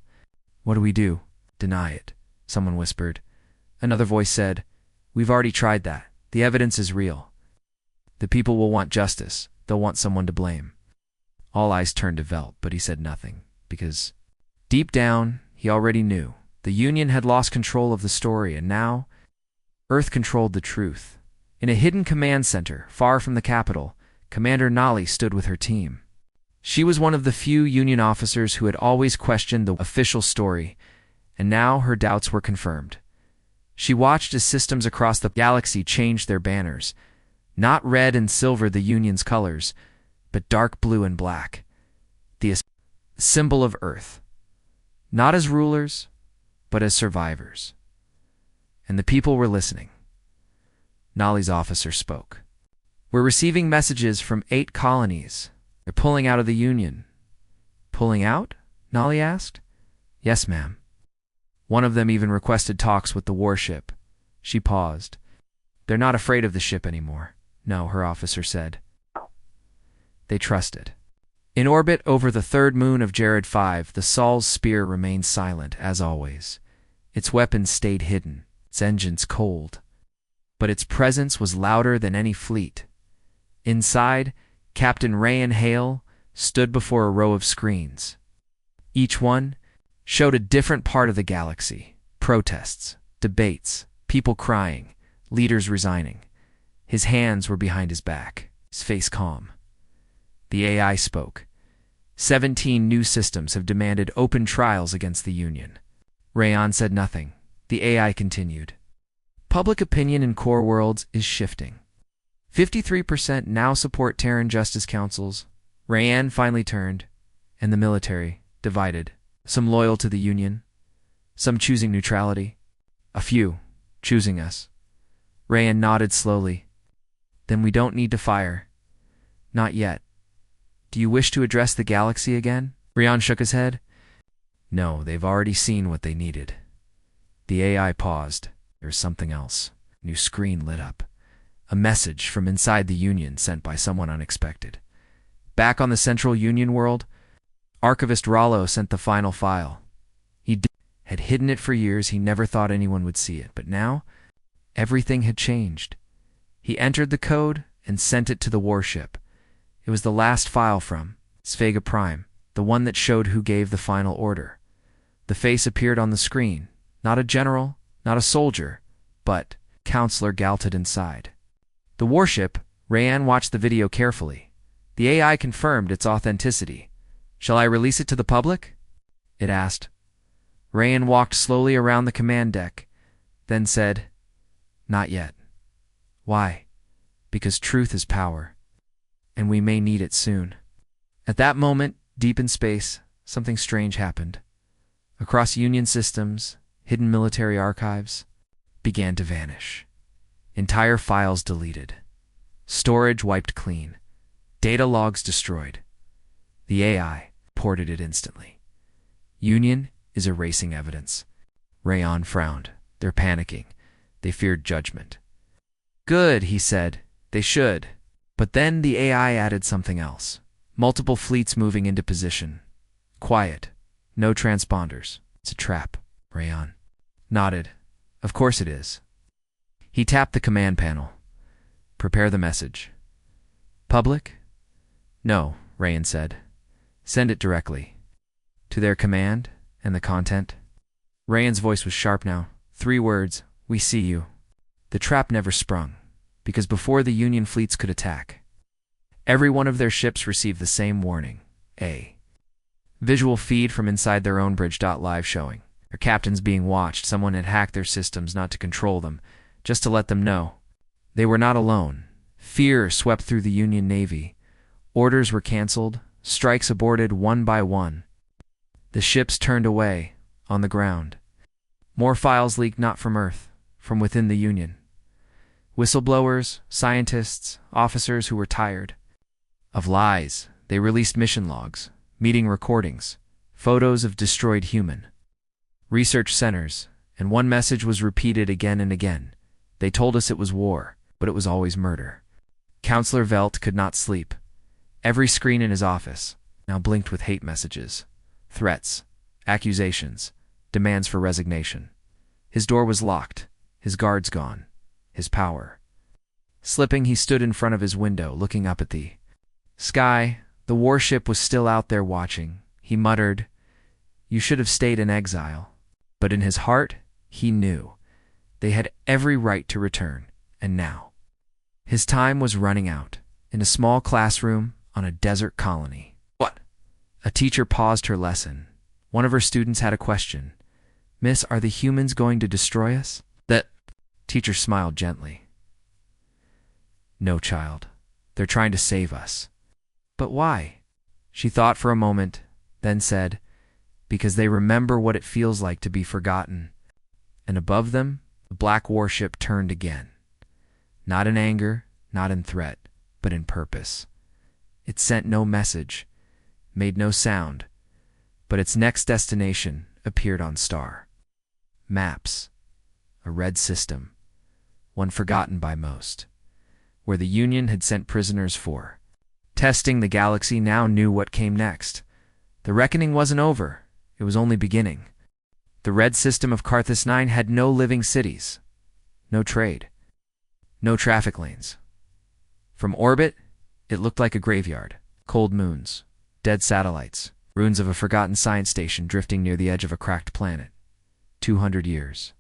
"What do we do?" "Deny it," someone whispered. Another voice said, "We've already tried that. The evidence is real. The people will want justice. They'll want someone to blame." All eyes turned to Velt, but he said nothing, because deep down, he already knew. The Union had lost control of the story, and now Earth controlled the truth. In a hidden command center, far from the capital, Commander Nali stood with her team. She was one of the few Union officers who had always questioned the official story, and now her doubts were confirmed. She watched as systems across the galaxy changed their banners, not red and silver, the Union's colors, but dark blue and black, the symbol of Earth, not as rulers, but as survivors. And the people were listening. Nali's officer spoke. "We're receiving messages from 8 colonies. They're pulling out of the Union." "Pulling out?" Nali asked. "Yes, ma'am. One of them even requested talks with the warship." She paused. "They're not afraid of the ship anymore." "No," her officer said. "They trust it." In orbit over the third moon of Jared 5, the Sol's spear remained silent, as always. Its weapons stayed hidden, its engines cold. But its presence was louder than any fleet. Inside, Captain Rayan Hale stood before a row of screens. Each one showed a different part of the galaxy. Protests, debates, people crying, leaders resigning. His hands were behind his back, his face calm. The AI spoke. 17 new systems have demanded open trials against the Union. Rayan said nothing. The AI continued. Public opinion in core worlds is shifting. 53% now support Terran Justice Councils. Rayan finally turned, and the military divided. Some loyal to the Union, some choosing neutrality, a few choosing us. Rayan nodded slowly. Then we don't need to fire. Not yet. Do you wish to address the galaxy again? Rayan shook his head. No, they've already seen what they needed. The AI paused. There's something else. New screen lit up. A message from inside the Union sent by someone unexpected. Back on the Central Union world, Archivist Rollo sent the final file. He had hidden it for years. He never thought anyone would see it. But now, everything had changed. He entered the code and sent it to the Warship. It was the last file from Sfega Prime, the one that showed who gave the final order. The face appeared on the screen. Not a general, not a soldier, but Counselor Galted inside. The Warship, Rayan watched the video carefully. The AI confirmed its authenticity. Shall I release it to the public? It asked. Rayan walked slowly around the command deck, then said, Not yet. Why? Because truth is power, and we may need it soon. At that moment, deep in space, something strange happened. Across Union systems, hidden military archives began to vanish. Entire files deleted. Storage wiped clean. Data logs destroyed. The AI reported it instantly. Union is erasing evidence. Rayan frowned. They're panicking. They feared judgment. Good, he said. They should. But then the AI added something else. Multiple fleets moving into position. Quiet. No transponders. It's a trap. Rayan nodded. Of course it is. He tapped the command panel. Prepare the message. Public? No, Rayan said. Send it directly. To their command and the content? Rayan's voice was sharp now. 3 words. We see you. The trap never sprung, because before the Union fleets could attack, every one of their ships received the same warning. A visual feed from inside their own bridge.live showing their captains being watched. Someone had hacked their systems not to control them, just to let them know. They were not alone. Fear swept through the Union Navy. Orders were canceled, strikes aborted one by one. The ships turned away, on the ground. More files leaked not from Earth, from within the Union. Whistleblowers, scientists, officers who were tired of lies, they released mission logs, meeting recordings, photos of destroyed human research centers, and one message was repeated again and again. They told us it was war, but it was always murder. Counselor Velt could not sleep. Every screen in his office now blinked with hate messages, threats, accusations, demands for resignation. His door was locked, his guards gone, his power. Slipping, he stood in front of his window, looking up at the sky. The warship was still out there watching. He muttered, You should have stayed in exile. But in his heart, he knew they had every right to return, and now his time was running out. In a small classroom on a desert colony. What? A teacher paused her lesson. One of her students had a question. Miss, are the humans going to destroy us? The teacher smiled gently. No, child. They're trying to save us. But why? She thought for a moment, then said, Because they remember what it feels like to be forgotten. And above them, the black warship turned again. Not in anger, not in threat, but in purpose. It sent no message, made no sound, but its next destination appeared on star maps. A red system, one forgotten by most, where the Union had sent prisoners for testing. The galaxy now knew what came next. The reckoning wasn't over, it was only beginning. The red system of Carthus 9 had no living cities, no trade, no traffic lanes. From orbit, it looked like a graveyard. Cold moons, dead satellites, Ruins of a forgotten science station drifting near the edge of a cracked planet. 200 years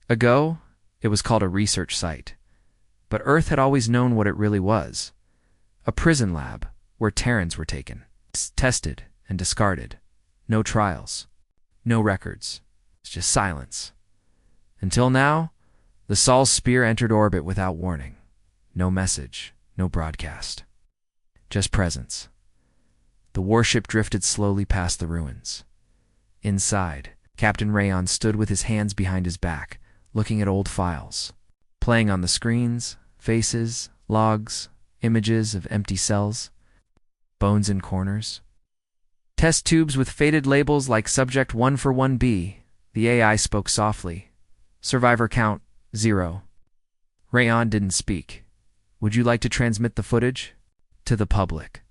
ago, it was called a research site. But Earth had always known what it really was. A prison lab where Terrans were taken, tested, and discarded. No trials. No records. It's just silence. Until now, the Sol's spear entered orbit without warning. No message. No broadcast. Just presence. The warship drifted slowly past the ruins. Inside, Captain Rayon stood with his hands behind his back, looking at old files. Playing on the screens, faces, logs, images of empty cells, bones in corners. Test tubes with faded labels like Subject 1 for 1B. The AI spoke softly. Survivor count, 0. Rayon didn't speak. Would you like to transmit the footage? To the public.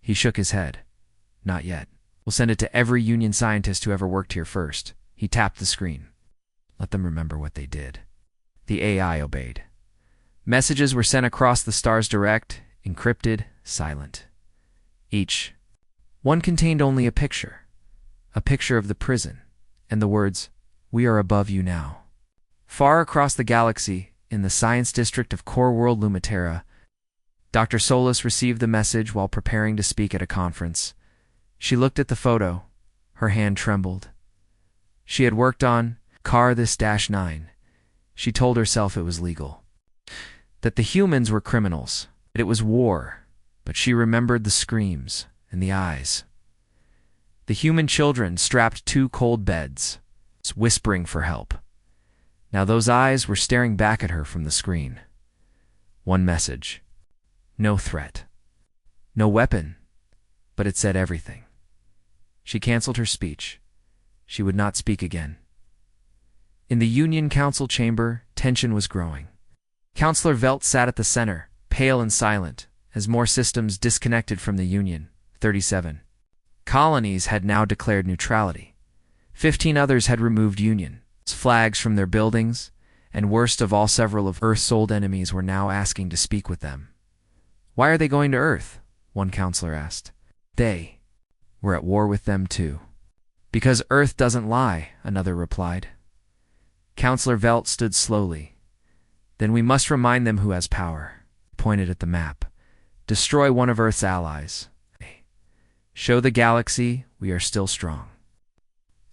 He shook his head. Not yet. We'll send it to every Union scientist who ever worked here first. He tapped the screen. Let them remember what they did. The AI obeyed. Messages were sent across the stars direct, encrypted, silent. Each. One contained only a picture of the prison, and the words, "We are above you now." Far across the galaxy, in the science district of Core World Lumitera, Dr. Solis received the message while preparing to speak at a conference. She looked at the photo. Her hand trembled. She had worked on Car this -9. She told herself it was legal. That the humans were criminals. That it was war. But she remembered the screams and the eyes. The human children strapped 2 cold beds, whispering for help. Now those eyes were staring back at her from the screen. One message. No threat. No weapon. But it said everything. She canceled her speech. She would not speak again. In the Union Council chamber, tension was growing. Councillor Velt sat at the center, pale and silent, as more systems disconnected from the Union. 37. Colonies had now declared neutrality. 15 others had removed Union flags from their buildings, and worst of all, several of Earth's old enemies were now asking to speak with them. Why are they going to Earth? One counselor asked. They were at war with them too. Because Earth doesn't lie, another replied. Councillor Velt stood slowly. Then we must remind them who has power. Pointed at the map. Destroy one of Earth's allies. Show the galaxy we are still strong.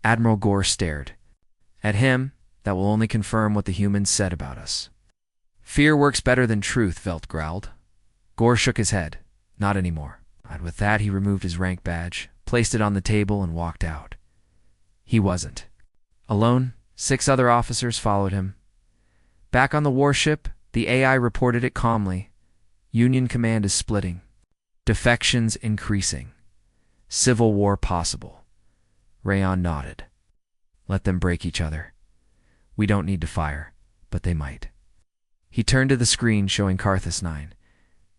Admiral Gore stared. At him, that will only confirm what the humans said about us. Fear works better than truth, Velt growled. Gore shook his head. Not anymore. And with that, he removed his rank badge, placed it on the table, and walked out. He wasn't. Alone, 6 other officers followed him. Back on the warship, the AI reported it calmly. Union command is splitting. Defections increasing. Civil war possible. Rayon nodded. Let them break each other. We don't need to fire, but they might. He turned to the screen showing Carthus 9.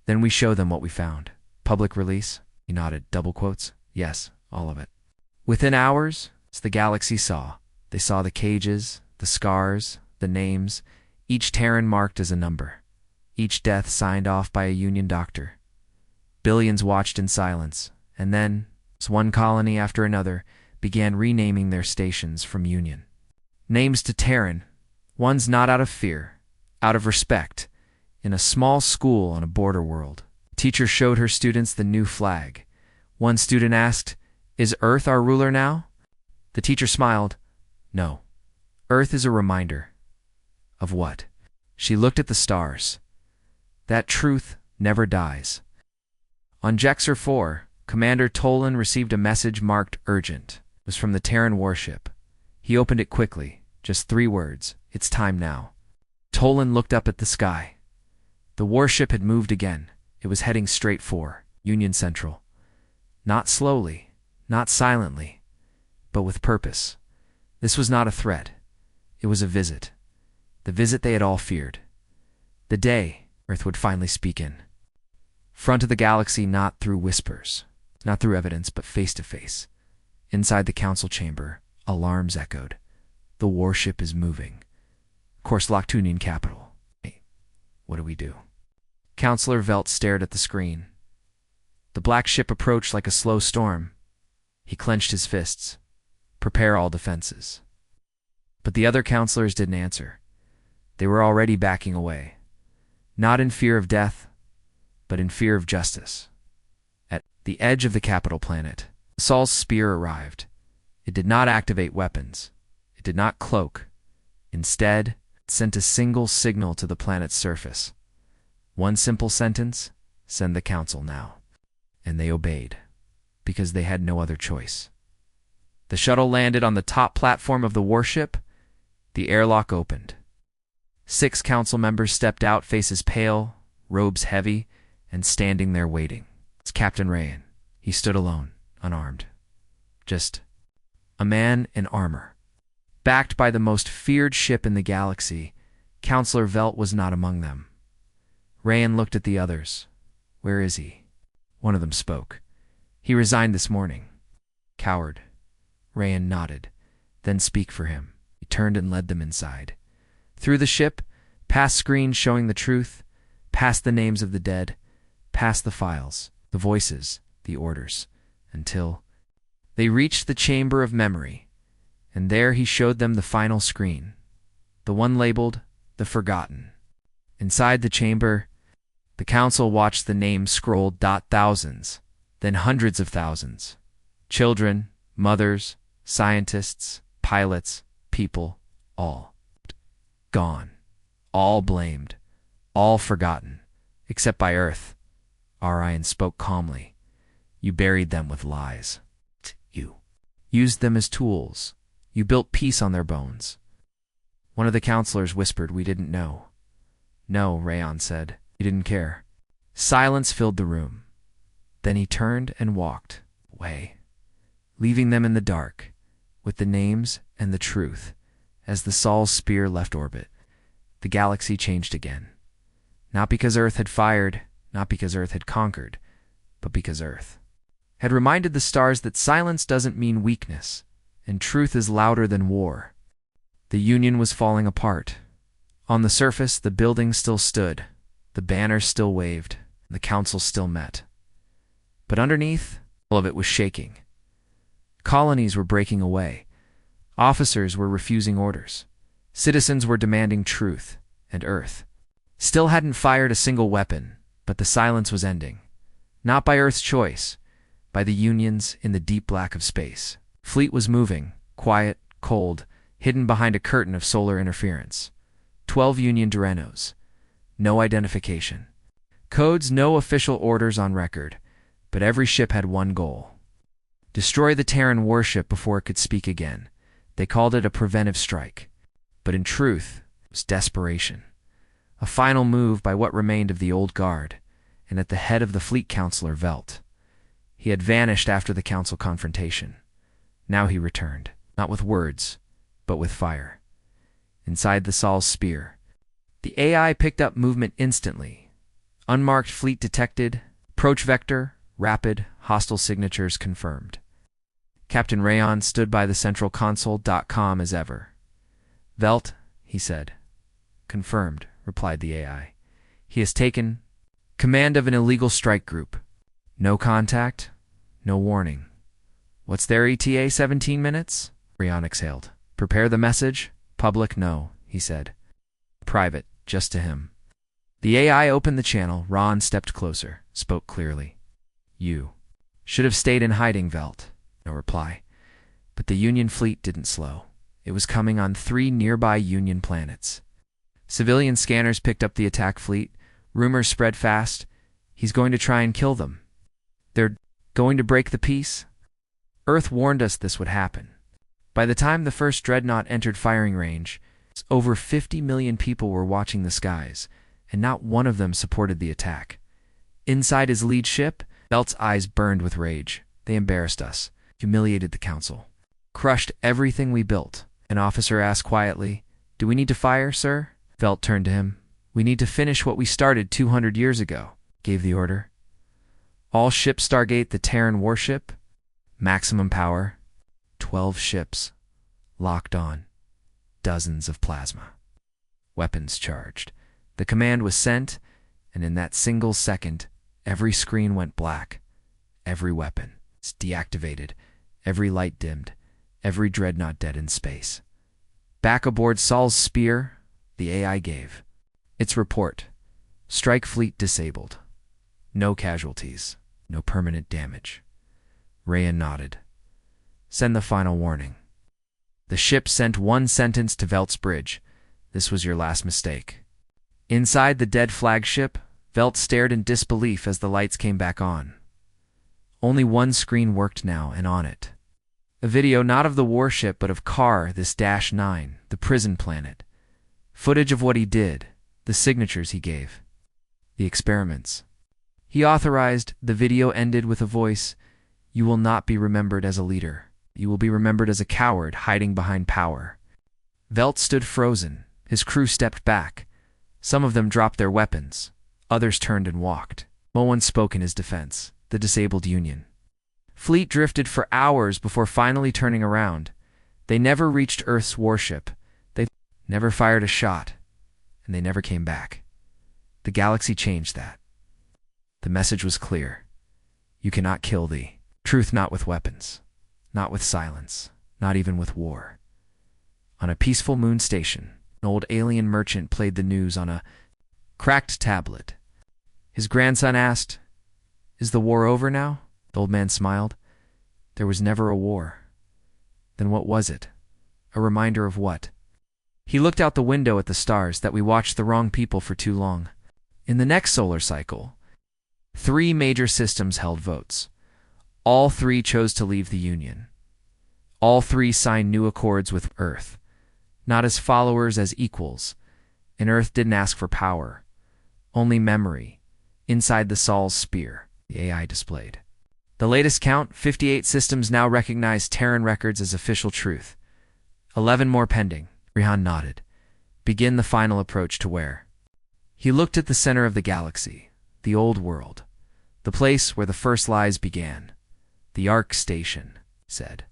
Then we show them what we found. Public release? He nodded, double quotes. Yes, all of it. Within hours, as the galaxy saw. They saw the cages, the scars, the names, each Terran marked as a number. Each death signed off by a Union doctor. Billions watched in silence, and then, as one colony after another, began renaming their stations from Union. Names to Terran, ones not out of fear, out of respect, in a small school on a border world. Teacher showed her students the new flag. One student asked, "Is Earth our ruler now?" The teacher smiled. No. Earth is a reminder. Of what? She looked at the stars. That truth never dies. On Jexer 4, Commander Tolan received a message marked urgent. It was from the Terran warship. He opened it quickly. Just 3 words. It's time now. Tolan looked up at the sky. The warship had moved again. It was heading straight for Union Central. Not slowly, not silently, but with purpose. This was not a threat. It was a visit. The visit they had all feared. The day Earth would finally speak in. Front of the galaxy, not through whispers, not through evidence, but face to face. Inside the council chamber, alarms echoed. The warship is moving. Course locked to Union capital. Hey, what do we do? Councillor Velt stared at the screen. The black ship approached like a slow storm. He clenched his fists. Prepare all defenses. But the other counselors didn't answer. They were already backing away. Not in fear of death, but in fear of justice. At the edge of the capital planet, Saul's spear arrived. It did not activate weapons. It did not cloak. Instead, it sent a single signal to the planet's surface. One simple sentence: send the council now. And they obeyed, because they had no other choice. The shuttle landed on the top platform of the warship. The airlock opened. 6 council members stepped out, faces pale, robes heavy, and standing there waiting. It's Captain Rayan. He stood alone, unarmed. Just a man in armor. Backed by the most feared ship in the galaxy, Counselor Velt was not among them. Rayan looked at the others. Where is he? One of them spoke. He resigned this morning. Coward. Rayan nodded. Then speak for him. He turned and led them inside. Through the ship, past screens showing the truth, past the names of the dead, past the files, the voices, the orders, until they reached the chamber of memory, and there he showed them the final screen, the one labeled The Forgotten. Inside the chamber, the council watched the names scroll thousands, then hundreds of thousands. Children, mothers, scientists, pilots, people, all gone, all blamed, all forgotten, except by Earth. Orion spoke calmly. You buried them with lies. You used them as tools. You built peace on their bones. One of the counselors whispered, we didn't know. No, Rayan said. He didn't care. Silence filled the room. Then he turned and walked away, leaving them in the dark, with the names and the truth. As the Saul's spear left orbit, the galaxy changed again. Not because Earth had fired, not because Earth had conquered, but because Earth had reminded the stars that silence doesn't mean weakness, and truth is louder than war. The Union was falling apart. On the surface, the buildings still stood, the banners still waved, the council still met. But underneath, all of it was shaking. Colonies were breaking away. Officers were refusing orders. Citizens were demanding truth, and Earth still hadn't fired a single weapon, but the silence was ending. Not by Earth's choice, by the Union's in the deep black of space. Fleet was moving, quiet, cold, hidden behind a curtain of solar interference. 12 Union Durenos. No identification. Codes, no official orders on record, but every ship had one goal. Destroy the Terran warship before it could speak again. They called it a preventive strike. But in truth, it was desperation. A final move by what remained of the old guard, and at the head of the fleet counselor Velt. He had vanished after the council confrontation. Now he returned, not with words, but with fire. Inside the Saul's spear, the AI picked up movement instantly. Unmarked fleet detected, approach vector, rapid, hostile signatures confirmed. Captain Rayan stood by the central console, calm as ever. Velt, he said. Confirmed, replied the AI. He has taken command of an illegal strike group. No contact, no warning. What's their ETA, 17 minutes? Rayan exhaled. Prepare the message. Public, no, he said. Private, just to him. The AI opened the channel. Ron stepped closer, spoke clearly. You should have stayed in hiding, Velt. No reply. But the Union fleet didn't slow. It was coming on 3 nearby Union planets. Civilian scanners picked up the attack fleet. Rumors spread fast. He's going to try and kill them. They're going to break the peace. Earth warned us this would happen. By the time the first dreadnought entered firing range, over 50 million people were watching the skies, and not one of them supported the attack. Inside his lead ship, Velt's eyes burned with rage. They embarrassed us, humiliated the council, crushed everything we built. An officer asked quietly, Do we need to fire, sir? Velt turned to him. We need to finish what we started 200 years ago, gave the order. All ships stargate the Terran warship. Maximum power. 12 ships. Locked on. Dozens of plasma. Weapons charged. The command was sent, and in that single second, every screen went black. Every weapon is deactivated. Every light dimmed, every dreadnought dead in space. Back aboard Sol's spear, the AI gave its report. Strike fleet disabled. No casualties, no permanent damage. Rayan nodded. Send the final warning. The ship sent one sentence to Velt's bridge. This was your last mistake. Inside the dead flagship, Velt stared in disbelief as the lights came back on. Only one screen worked now, and on it a video not of the warship but of Kar, this -9, the prison planet. Footage of what he did, the signatures he gave, the experiments. He authorized. The video ended with a voice, "You will not be remembered as a leader. You will be remembered as a coward hiding behind power." Velt stood frozen. His crew stepped back. Some of them dropped their weapons. Others turned and walked. No one spoke in his defense. The disabled Union fleet drifted for hours before finally turning around. They never reached Earth's warship. They never fired a shot. And they never came back. The galaxy changed that. The message was clear. You cannot kill the truth, not with weapons, not with silence, not even with war. On a peaceful moon station, an old alien merchant played the news on a cracked tablet. His grandson asked, "Is the war over now?" The old man smiled. There was never a war. Then what was it? A reminder of what? He looked out the window at the stars, that we watched the wrong people for too long. In the next solar cycle, 3 major systems held votes. All 3 chose to leave the Union. All 3 signed new accords with Earth, not as followers, as equals. And Earth didn't ask for power, only memory. Inside the Sol's spear, the AI displayed the latest count. 58 systems now recognize Terran records as official truth. 11 more pending. Rihan nodded. Begin the final approach to where? He looked at the center of the galaxy, the old world, the place where the first lies began. The Ark Station, said.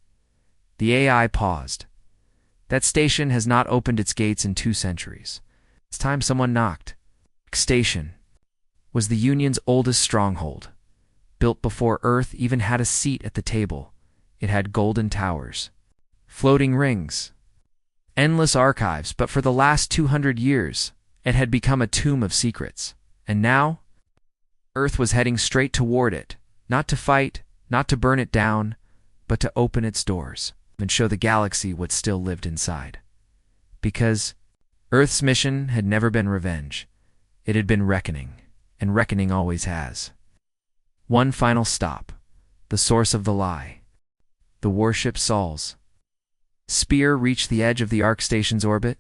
The AI paused. That station has not opened its gates in 2 centuries. It's time someone knocked. Ark Station was the Union's oldest stronghold. Built before Earth even had a seat at the table. It had golden towers, floating rings, endless archives, but for the last 200 years, it had become a tomb of secrets. And now, Earth was heading straight toward it, not to fight, not to burn it down, but to open its doors and show the galaxy what still lived inside. Because Earth's mission had never been revenge. It had been reckoning, and reckoning always has. One final stop, the source of the lie. The warship Sol's spear reached the edge of the Ark Station's orbit.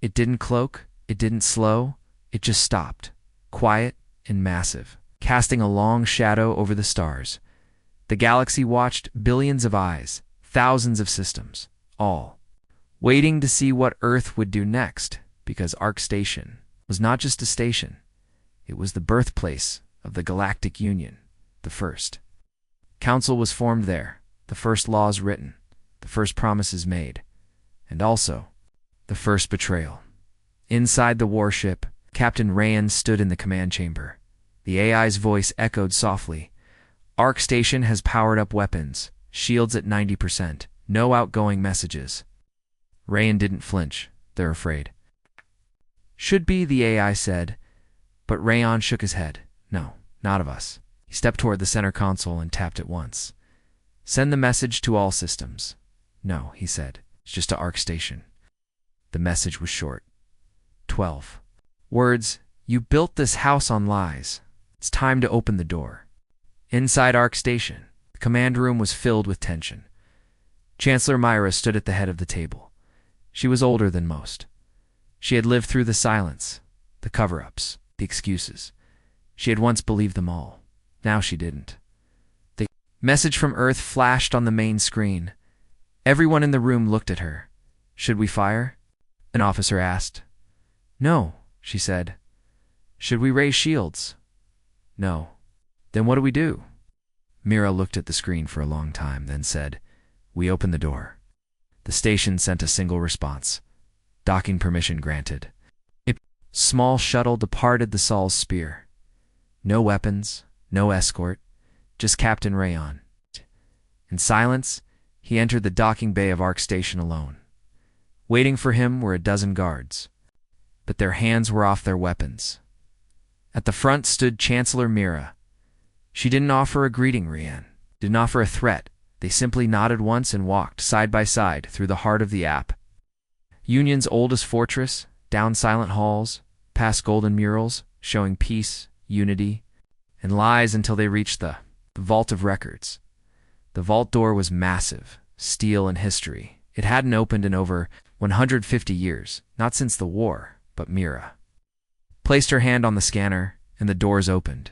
It didn't cloak, it didn't slow, it just stopped, quiet and massive, casting a long shadow over the stars. The galaxy watched, billions of eyes, thousands of systems, all waiting to see what Earth would do next, because Ark Station was not just a station. It was the birthplace of the Galactic Union, the first council was formed there, the first laws written, the first promises made, and also the first betrayal. Inside the warship, Captain Rayan stood in the command chamber. The AI's voice echoed softly. Ark Station has powered up weapons, shields at 90%, no outgoing messages. Rayan didn't flinch. They're afraid. Should be, the AI said, but Rayan shook his head. No, not of us. He stepped toward the center console and tapped it once. Send the message to all systems. No, he said, it's just to Ark Station. The message was short. 12 words. You built this house on lies. It's time to open the door. Inside Ark Station, the command room was filled with tension. Chancellor Myra stood at the head of the table. She was older than most. She had lived through the silence, the cover-ups, the excuses. She had once believed them all. Now she didn't. The message from Earth flashed on the main screen. Everyone in the room looked at her. Should we fire? An officer asked. No, she said. Should we raise shields? No. Then what do we do? Mira looked at the screen for a long time, then said, We open the door. The station sent a single response. Docking permission granted. A small shuttle departed the Sol's spear. No weapons, no escort, just Captain Rayan. In silence, He entered the docking bay of Ark Station alone. Waiting for him were a dozen guards, but their hands were off their weapons. At the front stood Chancellor Mira. She didn't offer a greeting, Rian. Didn't offer a threat. They simply nodded once and walked side by side through the heart of the app. Union's oldest fortress, down silent halls, past golden murals showing peace, unity, and lies until they reached the Vault of Records. The vault door was massive, steel and history. It hadn't opened in over 150 years, not since the war, but Mira placed her hand on the scanner, and the doors opened.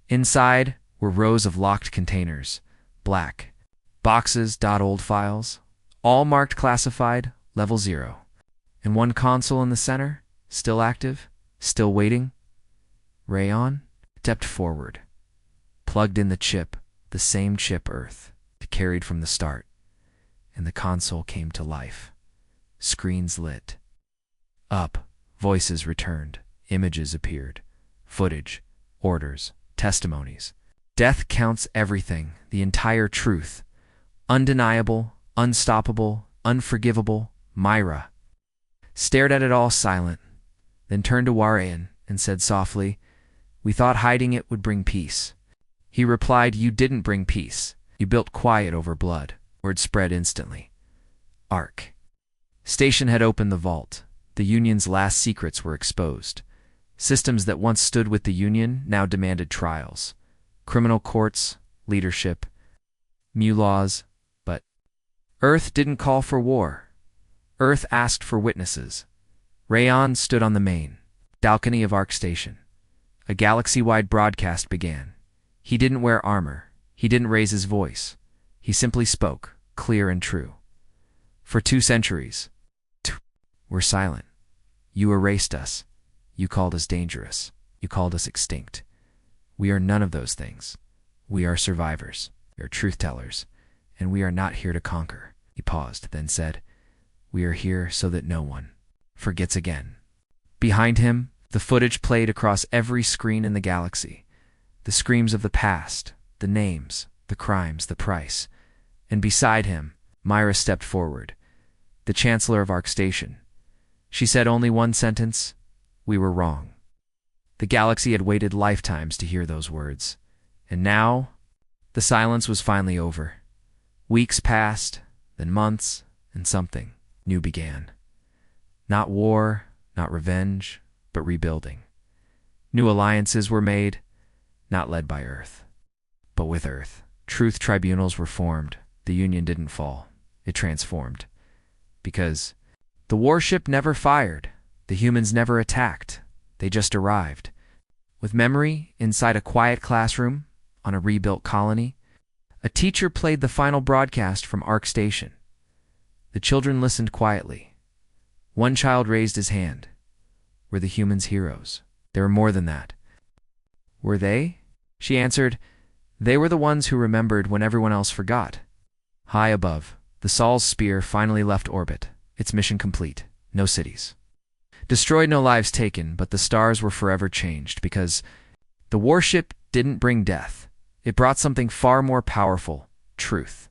Inside were rows of locked containers, black boxes, old files, all marked classified, level 0. And one console in the center, still active, still waiting. Rayon stepped forward, plugged in the chip, the same chip Earth had carried from the start, and the console came to life. Screens lit up, voices returned, images appeared, footage, orders, testimonies. Death counts everything, the entire truth. Undeniable, unstoppable, unforgivable. Myra stared at it all silent, then turned to Warian and said softly, "We thought hiding it would bring peace." He replied, "You didn't bring peace. You built quiet over blood." Word spread instantly. Ark Station had opened the vault. The Union's last secrets were exposed. Systems that once stood with the Union now demanded trials. Criminal courts, leadership, new laws, but Earth didn't call for war. Earth asked for witnesses. Rayon stood on the main balcony of Ark Station. A galaxy-wide broadcast began. He didn't wear armor. He didn't raise his voice. He simply spoke, clear and true. For 2 centuries, we're silent. You erased us. You called us dangerous. You called us extinct. We are none of those things. We are survivors. We are truth-tellers. And we are not here to conquer. He paused, then said, "We are here so that no one forgets again." Behind him, the footage played across every screen in the galaxy. The screams of the past, the names, the crimes, the price. And beside him, Myra stepped forward, the Chancellor of Ark Station. She said only one sentence: "We were wrong." The galaxy had waited lifetimes to hear those words. And now, the silence was finally over. Weeks passed, then months, and something new began. Not war, not revenge, but rebuilding. New alliances were made, not led by Earth, but with Earth. Truth tribunals were formed. The Union didn't fall. It transformed. Because the warship never fired. The humans never attacked. They just arrived. With memory inside a quiet classroom on a rebuilt colony, a teacher played the final broadcast from Ark Station. The children listened quietly. One child raised his hand. Were the humans heroes? They were more than that. Were they? She answered, "They were the ones who remembered when everyone else forgot." High above, the Sol's spear finally left orbit, its mission complete. No cities destroyed, no lives taken, but the stars were forever changed because the warship didn't bring death. It brought something far more powerful: truth.